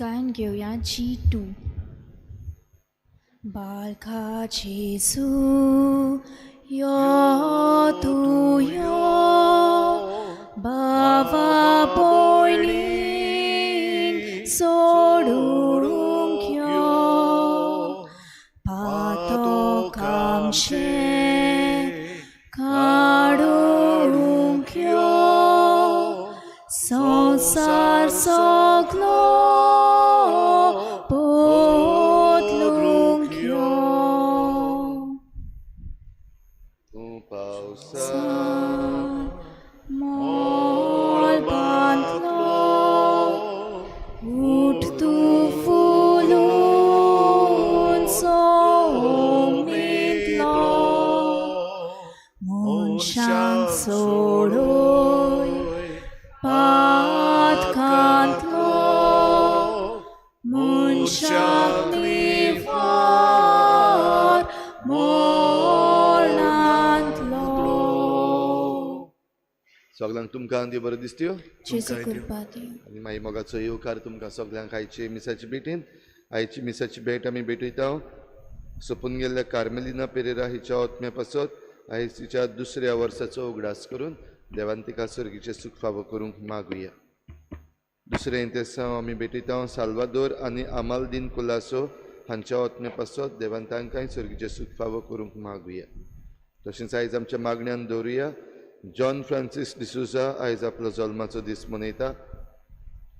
गायन घेऊया G2. बालका जेसू यो तू यो बाबा बोयणीन सोडूंक यो पातोक आमचे काडूंक यो संसार सगलो बदलूंक यो मोल बांदलो उठ तू फुलून सोमीतलो मनशांक सोडूय पातकांतलो मनशांक निवार मोरणांतलो. सगळ्यांक तुमकां देव बरो दिसत्यो जेजू कृपा दिवं. आनी मागीर मोगाचो येवकार तुमकां सगळ्यांक आयचे मिसाची भेटीन. आयची मिसाची भेट आमी भेटयता सोंपून गेल्ल्या कार्मेलिना पेरेरा हिच्या ओतम्या पासत आयज तिच्या दुसऱ्या वर्साचो उगडास करून देवान तिका सर्गीचें सूख फावो करूंक मागुया. दुसरें इंतेसांव आमी भेटयता साल्वादोर आनी आमालदीन कुलासो हांच्या ओतम्या पासत देवान तांकांय सर्गीचें सूख फावो करूंक मागुया. तशेंच आयज आमच्या मागण्यांत दवरुया जॉन फ्रांसीस डिसुजा आयज आपलो जल्माचो दीस मनयता.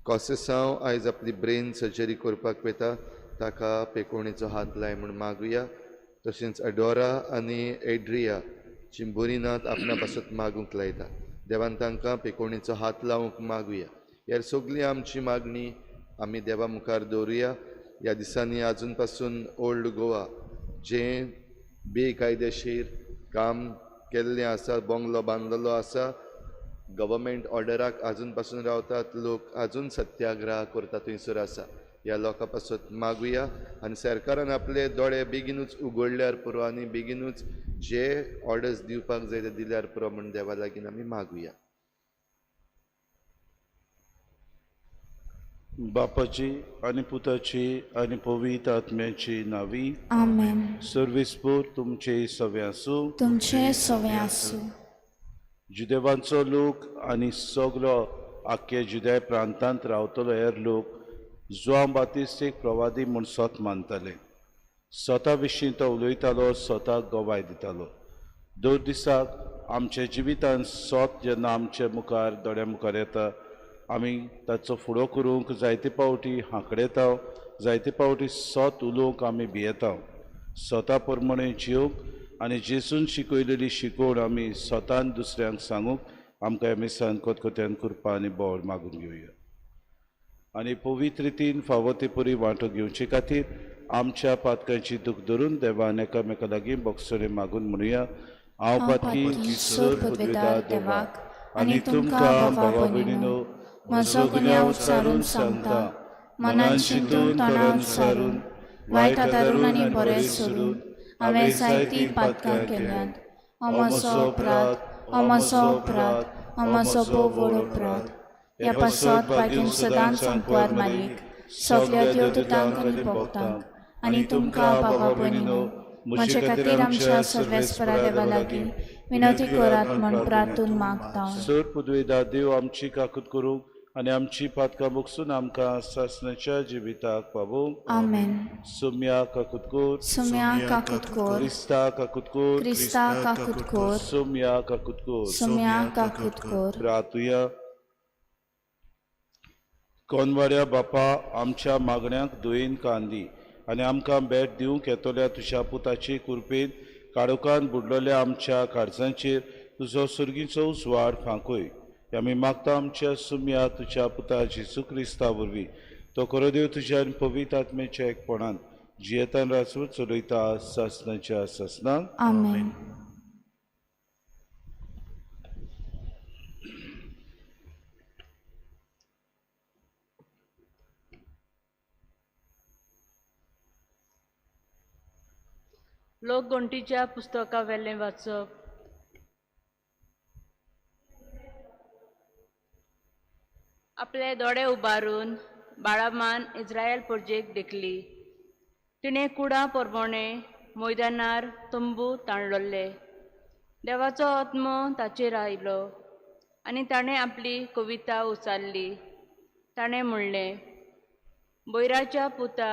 कॉसेसांव आयज आपली ब्रेन सर्जरी करपाक वता ताका पेकोणेचो हात लाय म्हूण मागुया. तशेंच अडोरा आनी एड्रिया बरी नात आपणा पासत मागूंक लायता देवान तांकां पेकोणेचो हात लावंक मागुया. ह्या सगळी आमची मागणी आमी देवा मुखार दवरुया. ह्या दिसांनी आजून पासून ओल्ड गोवा जें बेकायदेशीर काम केल्लें आसा, बंगलो बांदलेलो आसा, गव्हर्मेंट ऑर्डराक आजून पासून रावतात लोक, आजून सत्याग्रह करता थंयसर आसा. ह्या लोकां पासत मागुया आनी सरकारान आपले दोळे बेगीनूच उगडल्यार पुरो आनी बेगीनूच जे ऑर्डर्स दिवपाक जाय ते दिल्यार पुरो म्हूण देवा लागीं आमी मागुया. बापाची आनी पुताची आनी पवित्र आत्म्याची नावी आमेन. सर्वेस्पूर तुमचे सवे आसूं. तुमचे सवे आसूं. जुदेवांचो लोक आनी सगलो आख्खे जुदेय प्रांतांत रावतलो हेर लोक जुआंव बातिस्त एक प्रवादी म्हूण स्वत मानताले. स्वता विशीं तो उलयतालो, स्वताक गोवाय दितालो. दोन दिसाक आमच्या जिवितांत स्वत जेन्ना आमच्या मुखार दोळ्या मुखार येता आमी ताचो फुडो करूंक जायते पावटी हांकडेता, जायते पावटी स्वत उलोवंक आमी भियेता. स्वता प्रमाणे जियोंक आनी जेसून शिकयलेली शिकोवण आमी स्वतान दुसऱ्यांक सांगूंक आमकां ह्या मिसान कोतकोत्यान कृपा आनी बोवाळ मागून घेवया. आनी पवित्र रितीन फावो ते परी वांटो घेवचे खातीर आमच्या पातकांची दूख धरून देवान एकामेका लागीं बोगसोरे मागून म्हणुया. हांव पातकी सर पदवीदार देवाक आनी तुमकां भावा भयणीनो म्हजो गुन्यांव उच्चारून सांगता, मनान चिंतून तोंडान उच्चारून वायट आदारून आनी बरें सोडून हांवें जायतीं पातकां केल्यात. हो म्हजो अपराध, हो म्हजो अपराध, हो म्हजो भोव व्हड अपराध. ह्या पासत बागेन सदांच सांकवार मारीक सगळ्या देवदूतांक आनी भक्तांक आनी तुमकां बाबा भयणीनो म्हजे खातीर आमच्या सर्वेस्परा देवा लागीं विनवती करात म्हूण प्रार्थून मागता. सर पदवीदार देव आमची काकूत करूंक आनी आमची पातकां बगसून आमकां सासणाच्या जिविताक पावोवंक. आमेन. सुम्या काकूत कोर, सुम्या काकूत कोर, क्रिस्ता काकूत कोर, क्रिस्ता काकूत कोर, सुम्या काकूत कोर, सुम्या काकूत कोर. प्रार्थुया. कोनवाड्या बापा आमच्या मागण्यांक दुयेन कांदी आनी आमकां भेट दिवंक येतल्या तुज्या पुताचे कुरपेन काळोखान बुडलेल्या आमच्या काळजांचेर तुजो सर्गीचो उजवाड फांकय. आमी मागता आमच्या सुम्या तुज्या पुता जेजू क्रिस्ता वरवीं तो खरो देव तुज्या पवित्र आत्म्याच्या एकपणान जियेतान राजवट चलयता सासणाच्या सासणाक. आमेन. लोक घंटीच्या पुस्तका वेलें वाचप. आपले दोळे उबारून बाळामान इस्रायल परजेक देखली. तिणें कुडां परमोणे मैदानार तंबू ताणलोले. देवाचो आत्मो ताचेर आयलो आनी ताणें आपली कविता उचारली. ताणें म्हणलें, बैराच्या पुता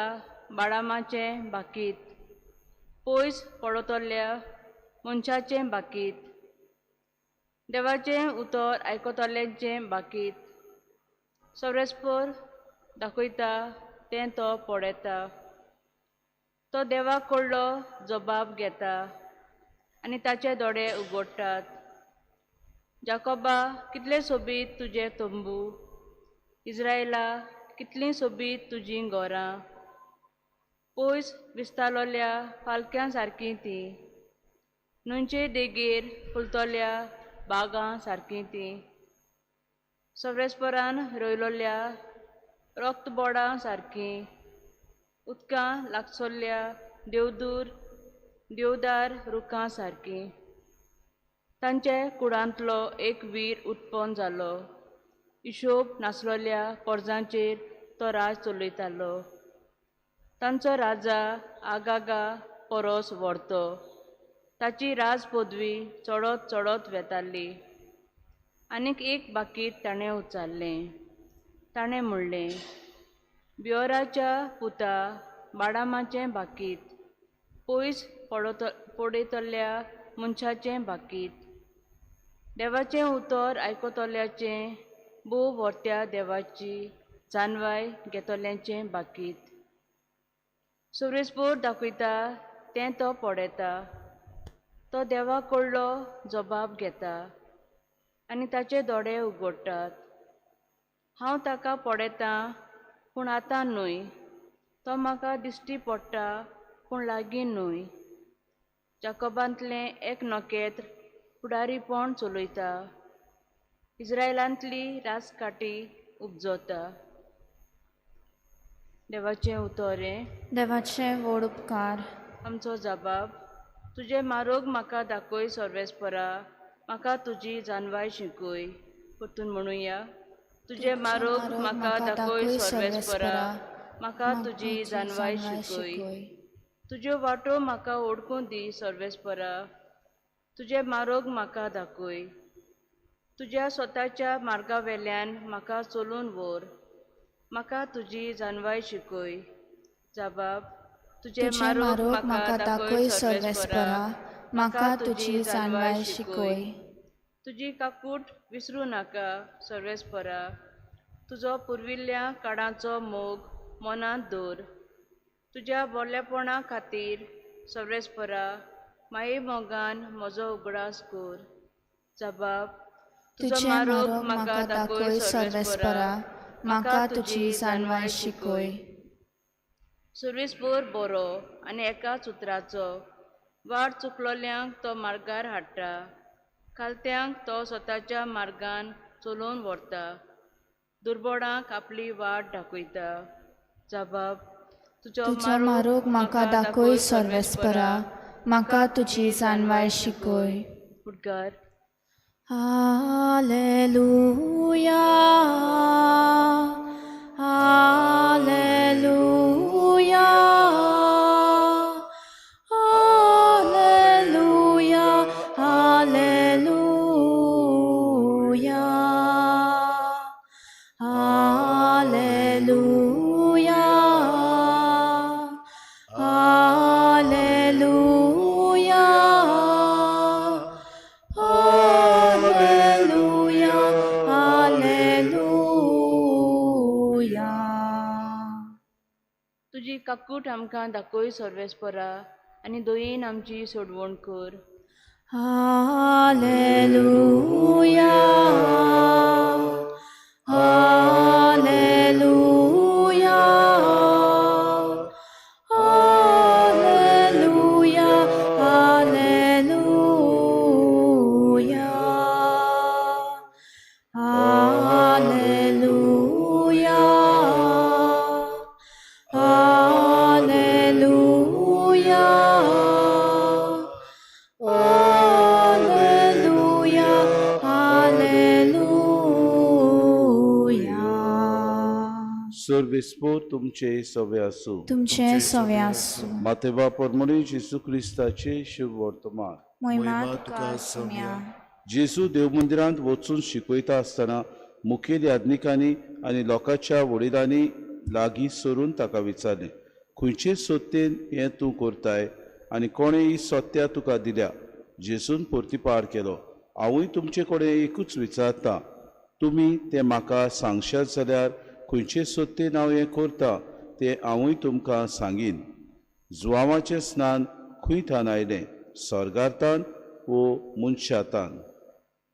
बाळामाचें बाकीत, पयस पडतल्या मनशाचें बाकीत, देवाचें उतर आयकतल्यांचें बाकीत. सर्वेस्पर दाखयता तें तो पळयता. तो देवाक कडलो जबाब घेता आनी ताचे दोळे उगडटात. जाकोबा, कितले सोबीत तुजे तंबू, इस्रायला, कितलीं सोबीत तुजीं घरां. पयस विस्तारलोल्या पालक्यां सारकीं तीं, न्हंयचे देगेर फुलतल्या बागां सारकीं तीं. सर्वेस्परान रोयलोल्या रक्तबोडां सारकीं, उदकां लागसल्ल्या देवदार रुखां सारकीं. तांचे कुडांतलो एक वीर उत्पन्न जालो. हिशोब नासलोल्या पर्जांचेर तो राज चलयतालो. तांचो राजा आगागा परस व्हडतो. ताची राज पदवी चडत चडत वेताली. आनीक एक बाकीत ताणें उचारलें. ताणें म्हणलें, बियोराच्या पुता बाळामाचें बाकीत, पयस पडयतल्या मनशाचें बाकीत, देवाचें उतर आयकतल्याचें, भोव व्हरत्या देवाची जानवाय घेतल्यांचें बाकीत. सर्वेस्पर दाखयता तें तो पळयता. तो देवाक कडलो जबाब घेता आनी ताचे दोळे उगडटात. हांव ताका पळयतां पूण आतां न्हय. तो म्हाका दिश्टी पडटा पूण लागीं न्हय. जाकोबांतलें एक नखेत्र फुडारीपण चलयता. इस्रायलांतली राजकाटी उपजता. देवाचें उतोरें. देवाचें व्हड उपकार. आमचो जबाब. तुजे मारोग म्हाका दाखय सर्वेस्परा, म्हाका तुजी जानवाय शिकय. परतून म्हणुया. तुजे मारोग म्हाका दाखय सर्वेस्परा, म्हाका तुजी जानवाय शिकय. तुज्यो वाटो म्हाका ओळखून दी सर्वेस्परा, तुजे मारोग म्हाका दाखय. तुज्या स्वताच्या मार्गा वेल्यान म्हाका चलून व्हर. म्हाका तुजी जानवाय शिकय. जबाब. तुजे मारोग म्हाका दाखय सर्वेस्परा, म्हाका तुजी जानवाय शिकय. तुजी काकूट विसरूं नाका सर्वेस्परा. तुजो पुर्विल्ल्या काळाचो मोग मनांत दवर. तुज्या बोरलेपणा खातीर सर्वेस्परा माये मोगान म्हजो उगडास कर. जबाब. तुजो मारोग म्हाका दाखय सर्वेस्परा, म्हाका तुजी जानवाय शिकय. सर्वेस्पर बरो आनी एकाच उतराचो. वाट चुकलोल्यांक तो मार्गार हाडटा. खालत्यांक तो स्वताच्या मार्गान चलोवन व्हरता. दुर्बळांक आपली वाट दाखयता. जबाब. तुजो मारोग म्हाका दाखय सर्वेस्परा, म्हाका तुजी जानवाय शिकय. उद्गार. हालेलुया, हालेलुया, हालेलुया, हालेलुया, हालेलुया, हालेलुया, हालेलुया, हालेलुया. तुजी काकूट आमकां दाखय सर्वेस्परा आनी दोयीन आमची सोडवण कर. हालेलुया, हालेलुया, हालेलुया, हालेलुया, हालेलुया, हालेलुया, हालेलुया, हालेलुया. क्रिस्पो तुमचे सवे आसूं. तुमचे सवे आसूं. मातेवा परमणी जेसू क्रिस्ताचे शुभ वर्तमान. महिमा तुका सौम्या. जेजू देवमंदिरांत वचून शिकयता आसतना मुखेल याज्ञिकांनी आनी लोकांच्या वडिलांनी लागीं सरून ताका विचारलें, खंयचे सत्तेन हें तूं करताय आनी कोणें ही सत्या तुका दिल्या? जेजून परतीपाड केलो, हांवूय तुमचे कडेन एकूच विचारतां, तुमी तें म्हाका सांगशात जाल्यार खंयचे सत्तेन हांव हें करतां तें हांवूय तुमकां सांगीन. जुआंवाचें स्नान खंय थान आयलें, स्वर्गांतान वो मनशांतान?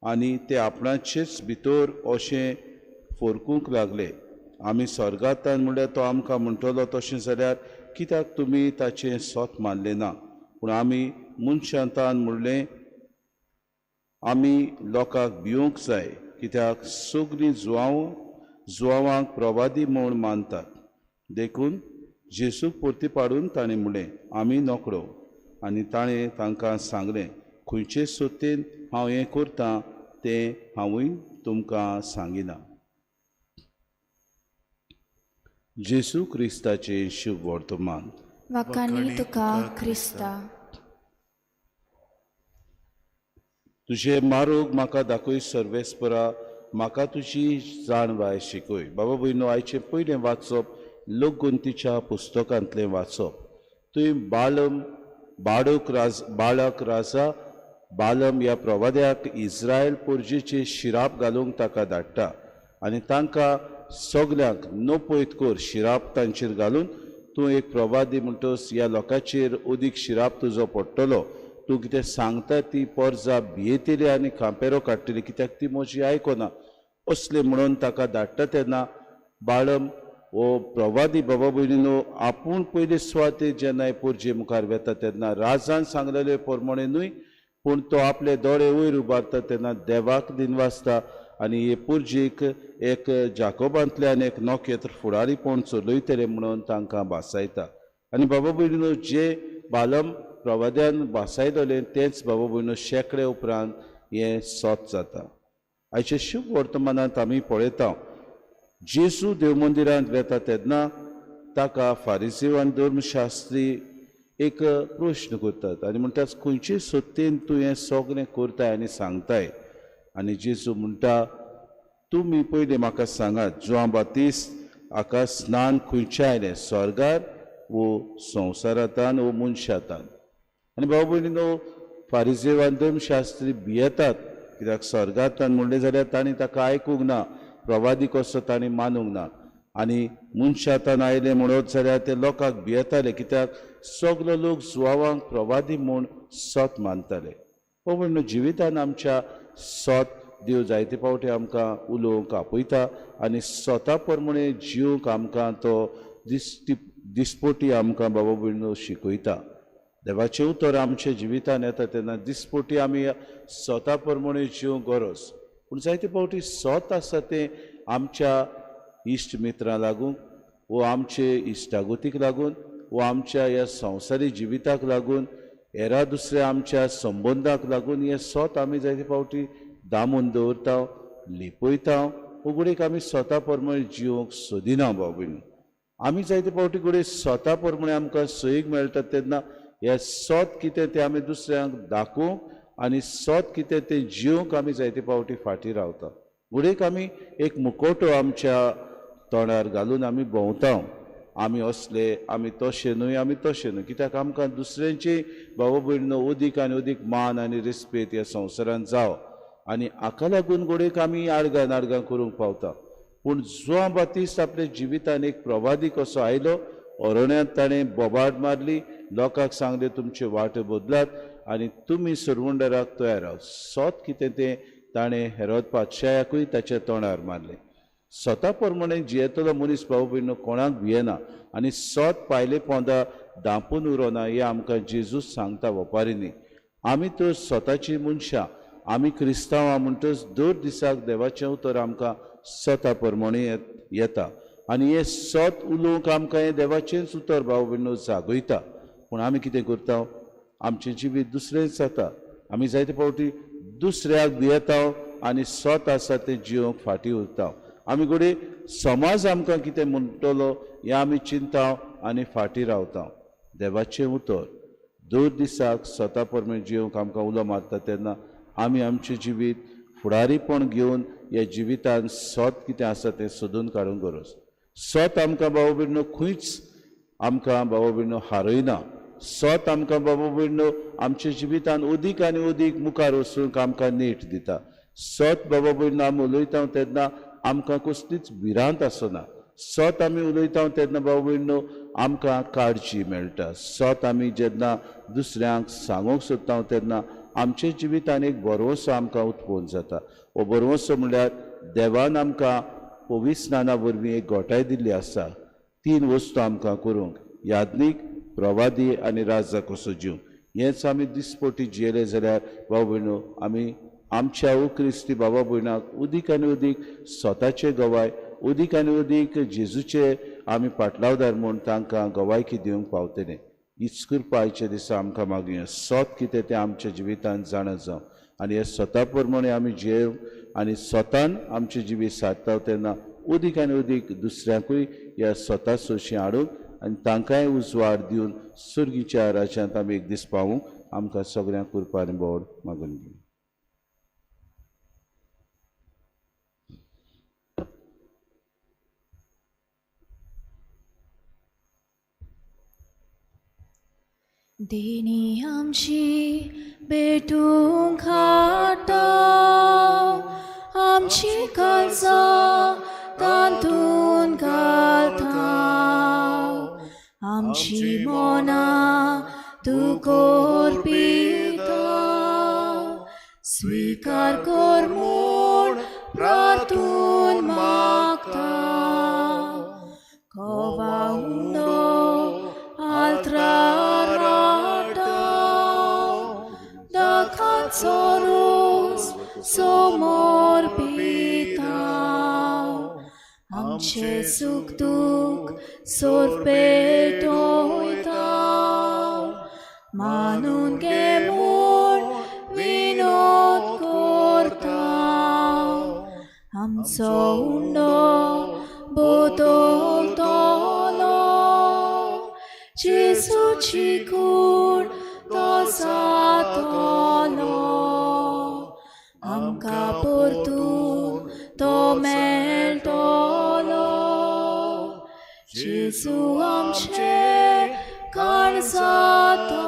आनी ते आपणाचेच भितर अशें फोरकूंक लागले, आमी स्वर्गांतान म्हणल्यार तो आमकां म्हणटलो तशें जाल्यार कित्याक तुमी ताचें सोत मानलें ना? पूण आमी मनशांतान म्हणलें, आमी लोकांक भिवूंक जाय, कित्याक सगळीं जुआंवांक प्रवादी म्हूण मानतात. देखून जेजूक परतीपाडून ताणें म्हणलें, आमी नोकरो. आनी ताणें तांकां सांगलें, खंयचे सत्तेन हांव हें करतां तें हांवूय तुमकां सांगिना. जेजू क्रिस्ताचें शुभ वर्तमान. वखाणी तुका क्रिस्ता. तुझे मारोग म्हाका दाखय सर्वेस्परा, म्हाका तुजी जाणवाय शिकय. बाबा भयणो, आयचें पयलें वाचप लोकगंतीच्या पुस्तकांतलें वाचप. थंय बाळक राजा बालम ह्या प्रवाद्याक इस्रायल पोरजेचे शिराप घालूंक ताका धाडटा आनी तांकां सगल्यांक नो पयत कर, शिराप तांचेर घालून तूं एक प्रवादी म्हणटोस ह्या लोकांचेर अदीक शिराप तुजो पडटलो. तूं कितें सांगता ती परजा भियेतली आनी खांपेरो काडटली, कित्याक ती म्हजी आयकना. असले म्हणून ताका धाडटा तेन्ना बाळम हो प्रवादी बाबा भयणीनो आपूण पयले सुवातेर जेन्ना पोरजे मुखार वेता तेन्ना राजान सांगलेले प्रमाणेनूय, पूण तो आपले दोळे वयर उबारता तेन्ना देवाक दिनवासता आनी हे पुर्जेक एक जाकोबांतल्यान एक नोकेत्र फुडारीपण चलयतले म्हणून तांकां भासायता. आनी बाबा भयणीनो, जे बालम प्रवाद्यान भासायलोलें तेंच बाबा भयणीनो शेकडे उपरांत हें सोत जाता. आयच्या शुभ वर्तमानांत आमी पळयता, जेजू देवमंदिरांत वेता तेन्ना ताका फारिसी आनी धर्मशास्त्री एक प्रश्न करतात आनी म्हणटात, खंयचे सत्तेन तूं हें सगळें करताय आनी सांगताय? आनी जेजू म्हणटा, तुमी पयलीं म्हाका सांगात, जुआं बातिस्त हाका स्नान खंयचें आयलें, स्वर्गार वो संवसारांतान वो मनशांतान? आनी बाबा भयणीनो, फारिसी आनी धर्मशास्त्री भियेतात, कित्याक स्वर्गांतान म्हणलें जाल्यार तांणी ताका आयकूंक ना, प्रवादी कसो तांणी मानूंक ना. आनी मनशांतान आयलें म्हणत जाल्यार ते लोकांक भियेताले, कित्याक सगलो लोक जुआंवांक प्रवादी म्हूण सोत मानताले. हो म्हणून जिवितान आमच्या सोत देव जायते फावटी आमकां उलोवंक आपयता आनी सोता प्रमाणे जिवंक आमकां तो दिसपोटी आमकां बाबा भयणीनो शिकयता. देवाचें उतर आमच्या जिवितान येता तेन्ना दिसपोटी आमी सोता प्रमाणे जिवंक गरज. पूण जायते फावटी सोत आसा तें आमच्या इश्ट मित्रां लागून वो आमचे इश्टागतीक लागून वो आमच्या ह्या संवसारी जिविताक लागून हेरा दुसऱ्या आमच्या संबंदाक लागून हें सोत आमी जायते फावटी दामून दवरता, लिपयता, उगडीक आमी स्वता प्रमाणे जिवंक सोदिना. बाबीन आमी जायते फावटी घडये स्वता प्रमाणे आमकां सईक मेळटा तेन्ना हें सोत कितें तें आमी दुसऱ्यांक दाखोवंक आनी सोत कितें तें जिवंक आमी जायते फावटी फाटीं रावता. घडयेक आमी एक मुखवटो आमच्या तोंडार घालून आमी भोंवता, आमी असले, आमी तशे न्हय, आमी तशे न्हय, कित्याक आमकां दुसऱ्यांची भाव भयणीनो अदीक आनी अदीक मान आनी रिस्पेत ह्या संवसारांत जाव आनी हाका लागून घडयेक आमी आडगां करूंक पावता. पूण जुआं बातिस्त आपल्या जिवितान एक प्रवादी कसो आयलो, अरण्यांत ताणें बोबाड मारली, लोकांक सांगलें तुमचे वाट बदलात आनी तुमी सुरवंडराक तयार राव. सोत कितें तें ताणें हेरोद पातशायाकूय ताच्या तोंडार मारलें. स्वता प्रमाणे जियेतलो मनीस भाव भयणीनो कोणाक भियेना आनी सोत पायले पोंदा दांपून उरोना हें आमकां जेजूस सांगता ओपारींनी. आमी तर स्वताची मनशां, आमी क्रिस्तांवां म्हणटच दर दिसाक देवाचें उतर आमकां स्वता प्रमाणे येता आनी हें सोत उलोवंक आमकां हें देवाचेंच उतर भाव भयणीनो जागयता. पूण आमी कितें करता, आमचें जिवीत दुसरेंच जाता. आमी जायते फावटी दुसऱ्याक भियेता आनी सोत आसा तें जिवंक फाटीं उरता. आमी घडये समाज आमकां कितें म्हणटलो हें आमी चिंताव आनी फाटीं रावता. देवाचें उतर दर दिसाक स्वता परमेन जिवंक आमकां उलो मारता तेन्ना आमी आमचें जिवीत फुडारीपण घेवन ह्या जिवितान सत कितें आसा तें सोदून काडूंक गरज. सत आमकां बाबा भयणो खंयच आमकां बाबा भयणो हारयना. सत आमकां बाबा भयणो आमच्या जिवितान अदीक आनी अदीक मुखार वचूंक आमकां नेट दिता. सत बाबा भयणो आमी उलयता तेन्ना आमकां कसलीच भिरांत आसना. सत आमी उलयता तेन्ना बाबा भयणो आमकां काळजी मेळटा. सत आमी जेन्ना दुसऱ्यांक सांगूंक सोदता तेन्ना आमच्या जिवितान एक बरोसो आमकां उत्पन्न जाता. हो बरोसो म्हणल्यार देवान आमकां पवित्र स्नाना वरवीं एक घोटाय दिल्ली आसा. 3 वस्तू आमकां करूंक याज्ञीक, प्रवादी आनी राजा कसो जीव. हेंच आमी दिसपोटी जियेले जाल्यार बाबा भयणो आमी आमच्या क्रिस्ती बाबा भयणाक उदीक आनी उदीक स्वताचे गवाय, उदीक आनी उदीक जेजूचे आमी पाटलावदार म्हूण तांकां गवायकी दिवंक पावतले. हीच कृपा आयच्या दिसा आमकां मागुया. सत कितें तें आमच्या जिवितांत जाणा जावं आनी हे स्वता प्रमाणे आमी जियेव आनी स्वतान आमचें जिवीत सारता तेन्ना उदीक आनी उदीक दुसऱ्यांकूय ह्या स्वता सोशी हाडूंक आनी तांकांय उजवाड दिवन सुर्गीच्या राज्यांत आमी एक दीस पावूंक आमकां सगळ्यांक कृपा आनी बोड मागून घेवं. देणी आमची भेटूंक हाडटा, आमची काळजां तांतून घालता, आमची मनां तुकोर पिता. स्वीकार कर म्हूण प्रार्थून मागता. कवा उंडो आल्त्रार सोरोस समोर पिता. आमचे सुख दुख सोर पेटोयता. मानून घे म्हूण विनोद करता. आमचो उंडो बदलतलो. जेजूची कूड तो जातलो. आमकां परतून तो मेळटलो. जेजू आमचे काळजांतलो.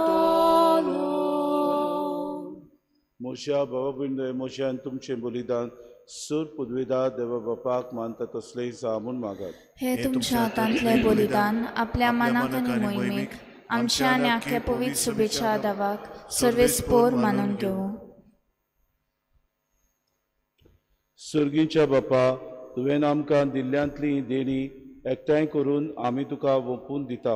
मोशा बाबा भयण मोशान तुमचें बलिदान सूर पदवीदार देवा बापाक मानता तसलें जामून मागात. हे तुमच्या हातांतले बलिदान आपल्या मनाक आनी मोहिमेक आमच्या आनी आख्या पवित्र शुभेच्छा देवाक सर्वेस्पोर मानून घेवं. सुर्गीच्या बापा, तुवें आमकां दिल्ल्यांतली देणी एकठांय करून आमी तुका ओपून दिता.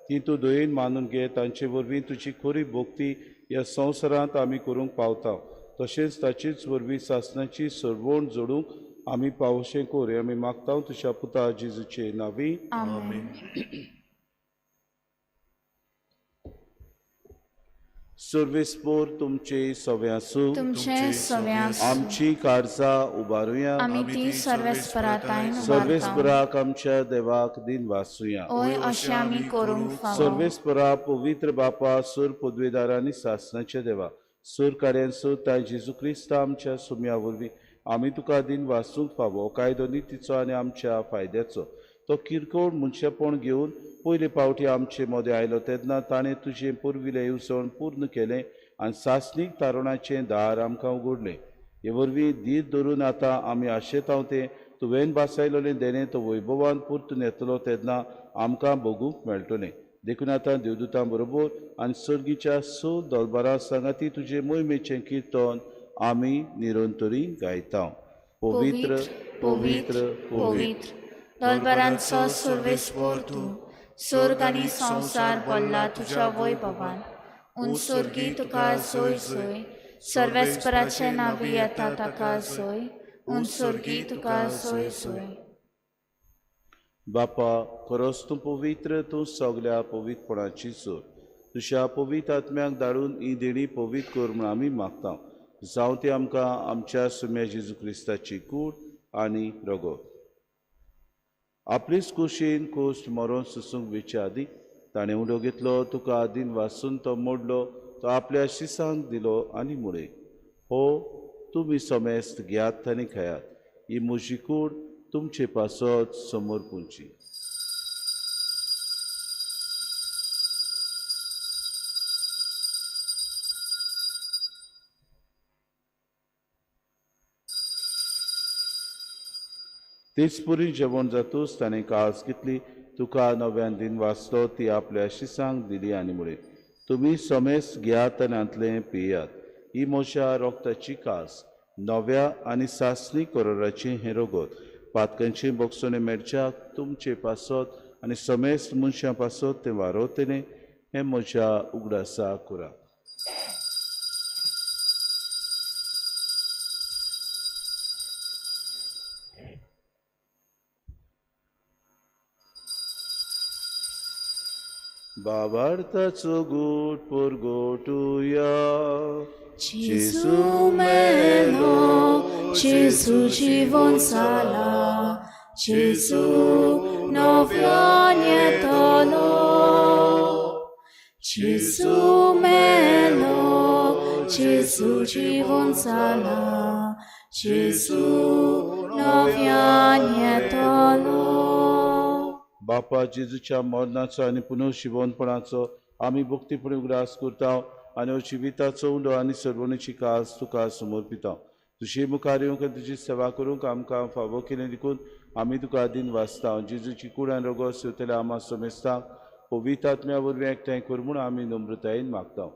ती तूं दयेन मानून घे. तांचे वरवीं तुजी खरी भोक्ती ह्या संवसारांत आमी करूंक पावता. तशेंच ताचीच वरवीं सासणाची सरवण जोडूंक आमी पावशें कोर. आमी मागता तुज्या पुता जेजूचे नांवी. आमेन. सर्वेस्पोर तुमचे सव्या सूख, तुमचे सव्यांस आमची काळजां उबारुया. आमी ती सर्वेस्परातायेन उबारता. सर्वेस्पराक आमच्या देवाक दिन वाचुया. ओय अशें आमी करूंक फावो. सर्वेस्परा पवित्र बापा, सूर पदवीदार आनी सासणाचे देवा, सूर कार्यान सोदता जेजू क्रिस्त आमच्या सुम्या वरवीं आमी तुका दिन वाचूंक फावो. कायदो नितीचो आनी आमच्या फायद्याचो तो किरकोळ मनशापण घेवन पयले फावटी आमचे मदें आयलो तेन्ना ताणें तुजें पुर्विलें येवजण पूर्ण केलें आनी सासणीक तारुणाचें दार आमकां उगडलें. हे वरवीं दीत धरून आतां आमी आशेतांव तें तुवें बासायलोलें देणें तो वैभवान परतून येतलो तेन्ना आमकां भोगूंक मेळटलें. देखून आतां देवदूतां बरोबर आनी सर्गीच्या दरबारा सांगाती तुजें मोहिमेचें किर्तन आमी निरंतरी गायता. पवित्र पवित्र पवित्र दरबारांचो सर्वेस्पोर तूं. स्वर्ग आनी संवसार भरला तुज्या वैभवान. उंचसर्गी तुका सोय सोय. सर्वेस्पराचे नांवी येता ताका सोय. उंचसर्गी तुका सोय सोय. बापा, खरोच तूं पवित्र. तूं सगल्या पवित्रपणाची सोय. तुज्या पवित्र आत्म्याक धाडून ही देणी पवित्र कर म्हूण आमी मागता. जावं ती आमकां आमच्या सुम्या जेजू क्रिस्ताची कूड आनी रगत. आपलीच कुशीन कुश्ट मरोन सुसूंक विचादी ताणें उडो घेतलो तुका आदीन वाचून तो मोडलो तो आपल्या शिसांक दिलो आनी मुळे हो तुमी समेस्त घेयात आनी खायात ही म्हजी कूड तुमचे पासत समोर पुंची तेच पुरी जेवण जातूच ताणें काळज घेतली तुका नव्यान दिन वाचलो ती आपल्या शिसांक दिली आनी मुळे तुमी समेस्त घेयात आनी आंतले पियात ही म्हज्या रोगताची कास नव्या आनी सासणी करोराची हें रोगत पातकांची बोगसोने मेडच्याक तुमचे पासत आनी समेस्त मनशां पासत तें वारोवतलें हें म्हज्या उगडासा कुराक बाबार्थाचो गोट परगोटुया Gesù melo, Gesù জীবন sala, Gesù nowianie tolo. Gesù melo, Gesù জীবন sala, Gesù nowianie tolo. बापा जेजूच्या मरणाचो आनी पुनर्शिवणपणाचो आमी भक्तीपणे उगडास करता आनी जिविताचो उंडो आनी सर्वणीची कास तुका समर्पिता तुजी मुखार येवंक आनी तुजी सेवा करूंक आमकां फावो केलें देखून आमी तुका आदीन वाचता जेजूची कूड आनी रोगो सेवतले आमा समेस्तांक पवित्र आत्म्या वरवीं एकठांय कर म्हूण आमी नम्रतायेन मागता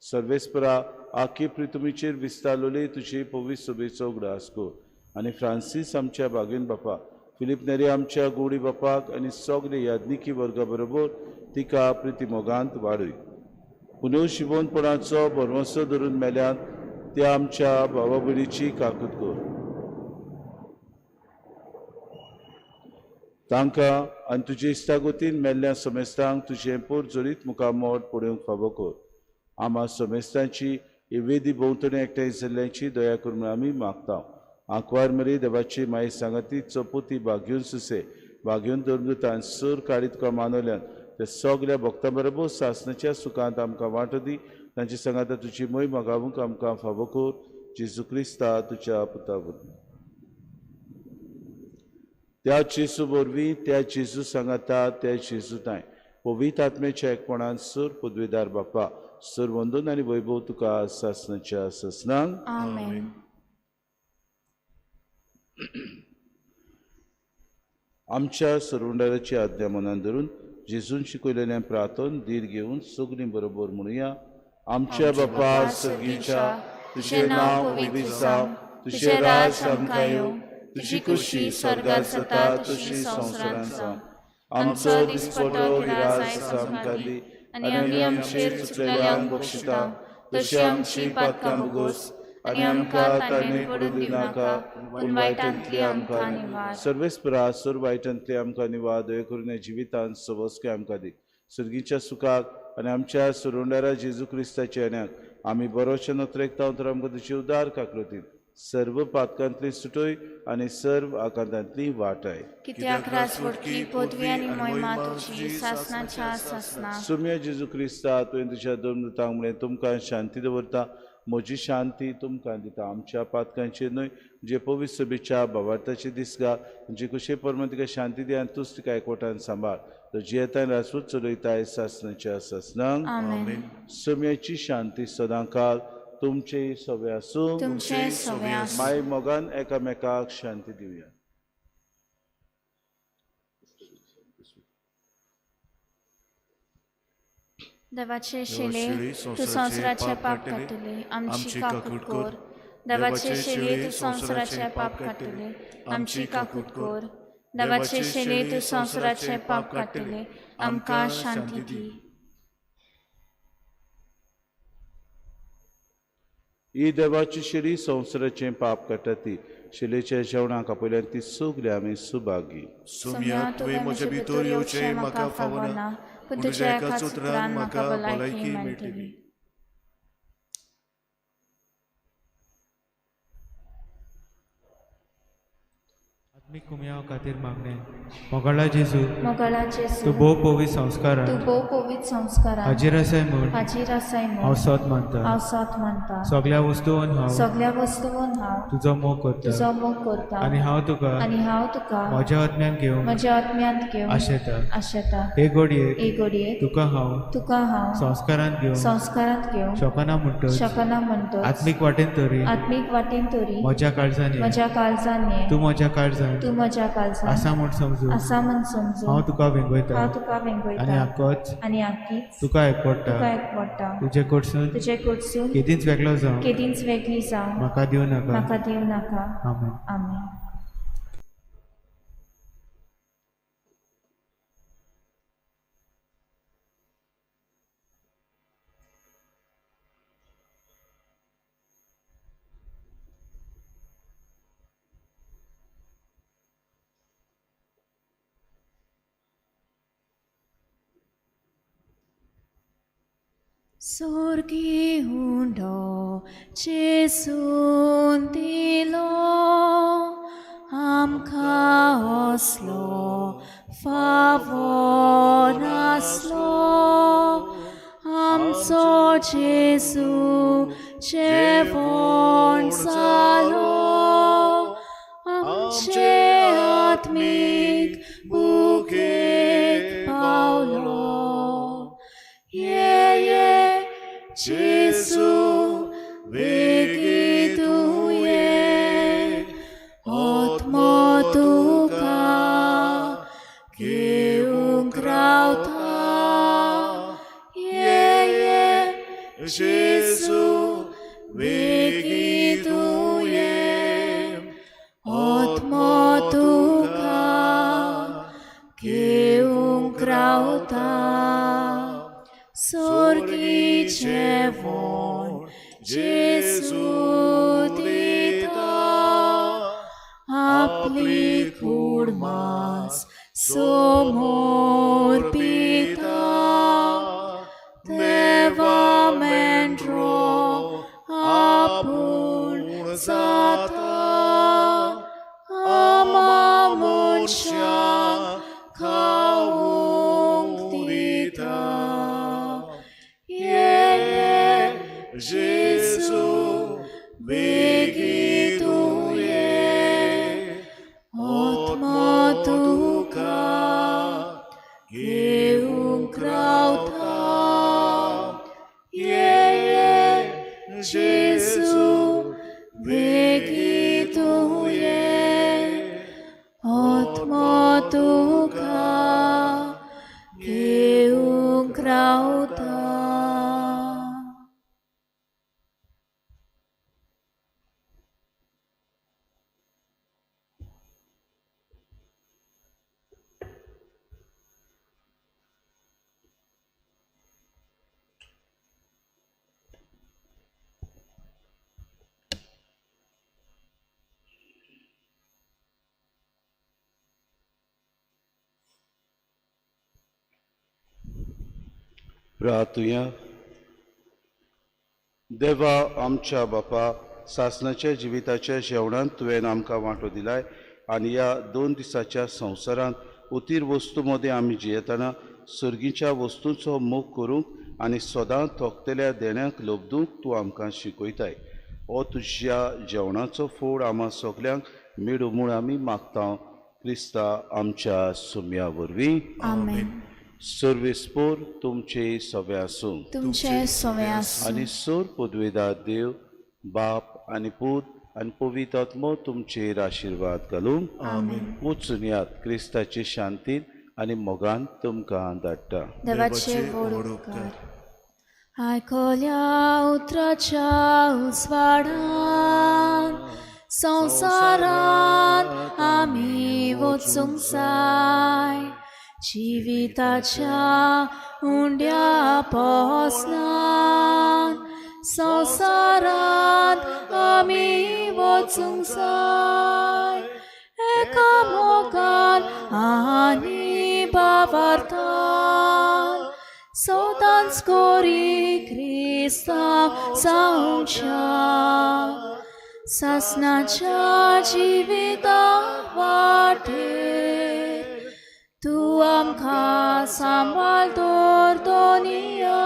सर्वेस्परा आख्खे प्रितुमीचेर विस्तारलोली तुजी पवित्र सभेचो उगडास कर आनी फ्रांसीस आमच्या बागेन बापा फिलीप नेरी आमच्या गोडी बापाक आनी सगळे याज्ञिकी वर्गा बरोबर तिका प्रितीमोगांत वाडय पुनर्शिवणपणाचो भरवंसो धरून मेल्यान त्या आमच्या भावा भयणीची काकूट कर तांकां आनी तुजे इश्टागोतीन मेल्ल्या समेस्तांक तुजें पोर जोरीत मुखामोड पळोवंक फावो कर आमा समेस्तांची ही वेदी भोंवतणी एकठांय जाल्ल्याची दया करून आमी मागता आंकवार मरी देवाची माई सांगाती चौपोती भाग्यून सुसे भाग्यून धर्मदुतान सूर काडी तुका मानवल्यान त्या सगळ्या भक्तां बरोबर सासणाच्या सुखांत आमकां वांटो दी तांची सांगाता तुजी मोय मागावूंक आमकां फावो कर जेजू क्रिस्ता तुज्या पुता वरवीं त्या जेजू वरवीं त्या जेजू सांगाता त्या जेजू ताय पवित्र आत्म्याच्या एकपणान सूर पदवीदार बापा सूर वंदन आनी वैभव तुका सासणाच्या ससनांक Amen. आमच्या सर्वंडाराची आज्ञा मनान धरून जेजून शिकयलेल्या प्रार्थन धीर घेवन सगळीं बरोबर म्हणुया आमच्या बापा सर्गीच्या तुझे नांव पवित्र जावं तुझे राज आमकां येवं तुजी खुशी स्वर्गांत जाता तशी संवसारांत जावं आमचो दिसपटो गिरास आमकां दी आनी आमचेर चुकलेल्यांक बक्षिता तशी आमची पातकां भोगोस आनी आमकां ताणें पडूंक दिनाका पूण वायटांतली आमकां निवार सर्वेस्परा सुर वायटांतली आमकां निवार दया करून ह्या जिवितांत सवस्के आमकां दी सर्गीच्या सुखाक आनी आमच्या सुरोंडारा जेजू क्रिस्ताच्या येण्याक आमी बरोशे नत्रेकता तर आमकां तुजी उदार काकृतीन सर्व पातकांतली सुटोय आनी सर्व आकांतांतली वाटाय कित्याक राजवटकी पदवी आनी मोहिमा तुजी सासणाच्या सासना सुम्य जेजू क्रिस्ता तुवें तुज्या धर्मदुतांक म्हळें तुमकां शांती दवरता म्हजी शांती तुमकां दिता आमच्या पातकांचेर न्हय जे पवित्र सभेच्या भावार्थाची दिसगा जे कशे परमे तिका शांती दी आनी तूंच तिका एकवटान सांबाळ तो जियेतान रासूच चलयताय सासणाच्या सासनांक आमेन सुम्याची शांती सदां काल तुमचे सवे आसूं तुमचे सवे आसूं माय मोगान एकामेकाक शांती दिवया देवाचे शेले तू संवसाराचे पाप काडटले आमची काकूट कोर देवाचे शेले तू संवसाराचे पाप काडटले आमची काकूट कोर देवाचे शेले तू संवसाराचे पाप काडटले आमकां शांती दी ही देवाची शिडी संवसाराचें पाप काडटा ती शिलेच्या जेवणाक आपयल्यान ती सगळीं आमी सुभागी सोम्या तुवें म्हजे भितर येवचें म्हाका फावना पूण तुज्या एकाच उतरान म्हाका भलायकी मेळटली मी कुमयाव खातीर मागणे मोगळा जेजू मोगळा तूं जेजू भोव पवित्र संस्कारान तूं भोव पवित्र संस्कारान हाजीर आसाय म्हूण हाजीर आसाय हांव म्हूण सत मानता हांव सत मानता सगळ्या वस्तूंन हांव सगळ्या वस्तूंन हांव तुजो मोग करता तुजो मोग करता आनी हांव तुका आनी हांव तुका म्हज्या आत्म्यान घेवन म्हज्या आत्म्यांत घेवन आशेता आशेता हे घडयेक एक घडयेक तुका हांव संस्कारान घेवन संस्कारांत घेवन शकना म्हणटच शकना म्हणटच आत्मीक वाटेन तरी आत्मीक वाटेन तरी म्हज्या काळजांनी म्हज्या काळजांनी तूं म्हज्या काळजांत तूं म्हज्या काळजांत आसा म्हूण समजून आसा म्हूण समजून हांव तुका वेंगयता हांव तुका आनी वेंगयता आक्कोच आनी आख्खीच तुका एकपडटा तुका एकवडटा तुजे कडसून तुजे कडसून केदींच वेगळो जावं केदींच वेगळी जावं म्हाका दिवं नाका म्हाका दिवं नाका आमेन आमेन. Sorgi hundo Jesun dilo amka oslo favor naslo amco Jesu jevon salo amce atmik bukit paulo Jesu begituje otmo tuka geungrauta Jesu begituje otmo tuka geungrauta Sorgi cevon Jesu dita apli kurmas somor pita deva mendro apun sata amamun sya kaung dita Jesu begituje otmo tuka geungrauta Jesu begituje otmo tuka geungrauta. प्रार्थुया देवा आमच्या बापा सासणाच्या जिविताच्या जेवणांत तुवें आमकां वांटो दिलाय आनी ह्या 2 दिसाच्या संवसारांत उतीर वस्तू मदें आमी जियेतना सर्गीच्या वस्तूंचो मोग करूंक आनी सदां थोकतेल्या देण्याक लोबदूंक तूं आमकां शिकयताय. हो तुज्या जेवणाचो फोड आम्हा सगल्यांक मेळूं म्हूण आमी मागता क्रिस्ता आमच्या सुम्या वरवीं. आमेन. सर्वेस्पोर तुमचे सवे आसूं तुमचे सवे आसूं आनी सोर पदवेदार देव बाप आनी पूत आनी पवित्र आत्मो तुमचेर आशिर्वाद घालूं. वचून यात क्रिस्ताचे शांतीन आनी मोगान तुमकां धाडटा. देवाचे व्हड उपकार. आयकल्या उतराच्या उजवाडान संवसारांत आमी वचूंक जाय. जिविताच्या उंड्या पोसनान संवसारांत आमी वचूंक जाय. एका मोगान आनी बावार्थान सदांच कोरी क्रिस्तांव जावच्या. सासणाच्या जिविता वाटेर तूं आमकां सांबाळतोर दोनिया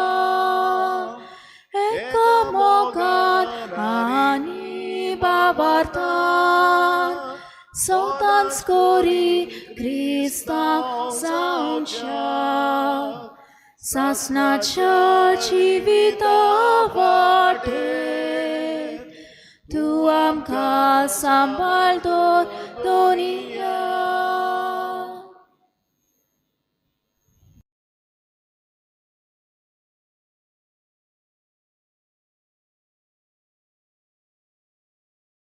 एकामेकांत आनी बाबार्थान सौतांच कोरी क्रिस्तांव जावच्या सासणाच्या जिविता वाटेर तूं आमकां सांबाळतोर दोनिया